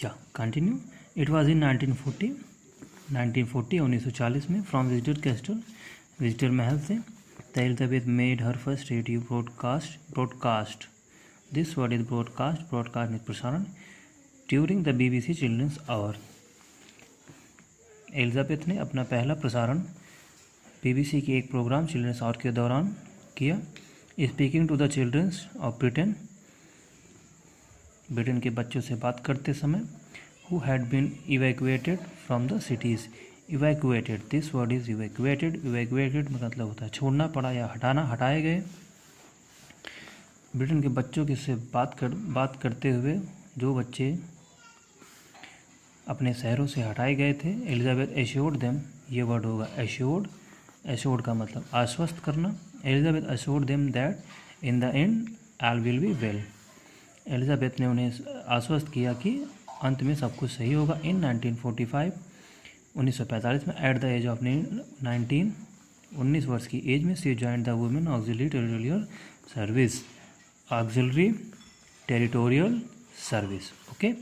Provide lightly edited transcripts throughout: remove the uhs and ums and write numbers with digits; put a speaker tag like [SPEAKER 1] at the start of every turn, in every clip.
[SPEAKER 1] या continue. It was in 1940 1940 में from visitor castle, visitor महल से the Elizabeth made her first radio broadcast this word is broadcast में प्रसारण during the BBC children's hour. Elizabeth ने अपना पहला प्रसारण BBC के एक प्रोग्राम चिल्ड्रंस आवर के दौरान किया। Speaking to the children's of Britain, Britain के बच्चों से बात करते समय, who had been evacuated from the cities. Evacuated, this word is evacuated मतलब होता है छोड़ना पड़ा या हटाना, हटाए गए। ब्रिटेन के बच्चों के से बात करते हुए जो बच्चे अपने शहरों से हटाए गए थे, एलिजाबेथ एश्योर्ड देम, ये वर्ड होगा एश्योर्ड का मतलब आश्वस्त करना। Elizabeth assured them that in the end all will be well. Elizabeth ने उन्हें आश्वस्त किया कि अंत में सब कुछ सही होगा। इन 1945 में एट द एज ऑफ 19 वर्ष की एज में she joined the women auxiliary territorial service. Okay,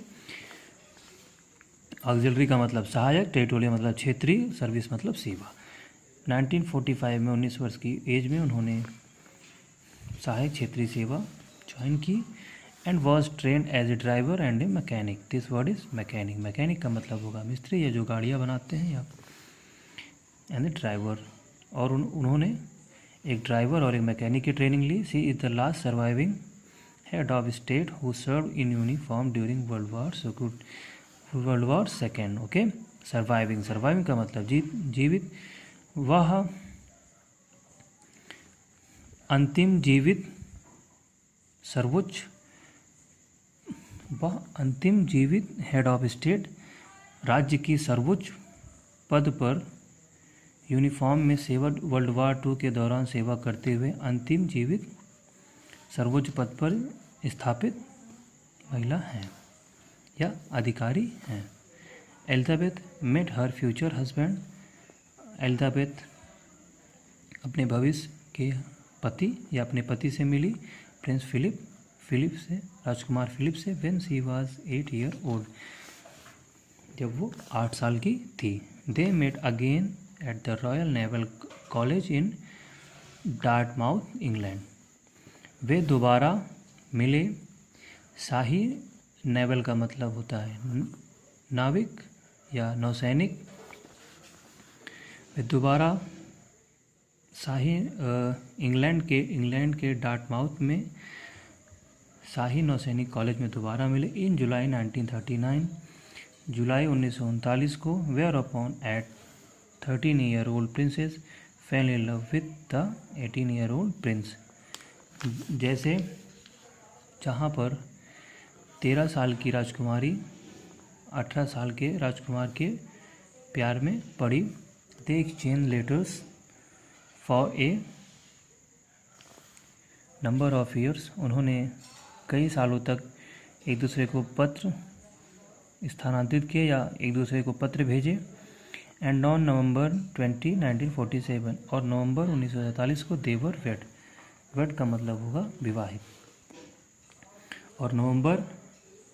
[SPEAKER 1] auxiliary का मतलब सहायक, टेरिटोरियल मतलब क्षेत्रीय, सर्विस मतलब सेवा। 1945 में 19 वर्ष की एज में उन्होंने सहायक क्षेत्रीय सेवा ज्वाइन की। And was trained as a driver and a mechanic. This word is mechanic का मतलब होगा मिस्त्री या जो गाड़ियाँ बनाते हैं, या एंड ए ड्राइवर। और उन्होंने एक ड्राइवर और एक मैकेनिक की ट्रेनिंग ली। She is the last surviving head of state who serve in uniform during World War second. Okay, surviving का मतलब जीवित। वह अंतिम जीवित हेड ऑफ स्टेट, राज्य की सर्वोच्च पद पर यूनिफॉर्म में सेवा, वर्ल्ड वार 2 के दौरान सेवा करते हुए अंतिम जीवित सर्वोच्च पद पर स्थापित महिला हैं या अधिकारी हैं। Elizabeth met her future husband. Elizabeth अपने भविष्य के पति या अपने पति से मिली, प्रिंस फिलिप से, राजकुमार फिलिप से, when she was 8 year old, जब वो 8 साल की थी। They met again at the royal naval college in Dartmouth, England. वे दोबारा मिले। शाही नेवल का मतलब होता है नाविक या नौसैनिक। वे दोबारा शाही इंग्लैंड के डार्टमाउथ में शाही नौसैनिक कॉलेज में दोबारा मिले। इन जुलाई 1939, जुलाई 1939 को, whereupon at 13 year old princess fell in love with the 18 year old prince. जैसे जहाँ पर 13 साल की राजकुमारी 18 साल के राजकुमार के प्यार में पड़ी। दे exchange letters for a number of years. उन्होंने कई सालों तक एक दूसरे को पत्र स्थानांतरित किए या एक दूसरे को पत्र भेजे। एंड ऑन नवंबर 20, 1947, और नवंबर 1947 को देवर वेड का मतलब होगा विवाहित, और नवंबर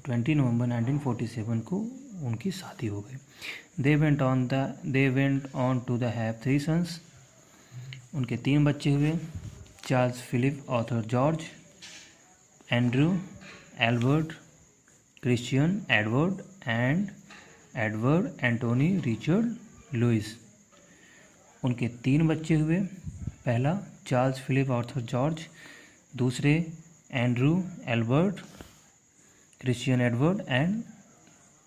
[SPEAKER 1] 1947 को उनकी शादी हो गई। They went on to the have 3 sons. उनके 3 बच्चे हुए। Charles Philip Arthur George, Andrew Albert, Christian Edward Antony Richard Louis. उनके 3 बच्चे हुए। पहला चार्ल्स फिलिप ऑथर जॉर्ज, दूसरे Andrew Albert, Christian Edward, and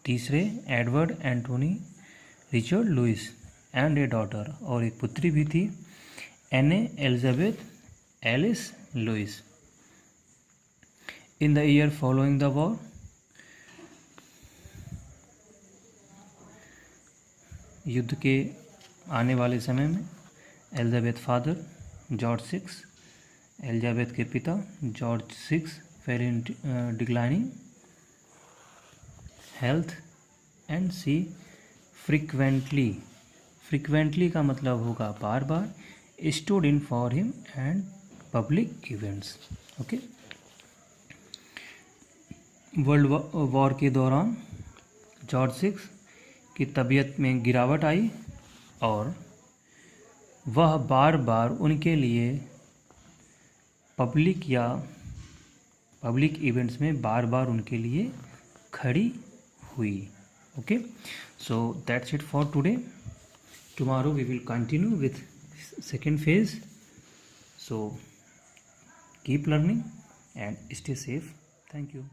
[SPEAKER 1] तीसरे Edward Antony Richard Louis. And a daughter, और एक पुत्री भी थी, Anne Elizabeth Alice Louise. In the year following the war, युद्ध के आने वाले समय में, एलिजाबेथ फादर जॉर्ज 6, एलिजाबेथ के पिता George 6 fell in declining health and she frequently का मतलब होगा बार बार, stood in for him and public events. Okay, world war के दौरान जॉर्ज सिक्स की तबीयत में गिरावट आई और वह बार बार उनके लिए पब्लिक इवेंट्स में बार बार उनके लिए खड़ी हुई. Okay, so that's it for today. Tomorrow we will continue with second phase. So keep learning and stay safe. Thank you.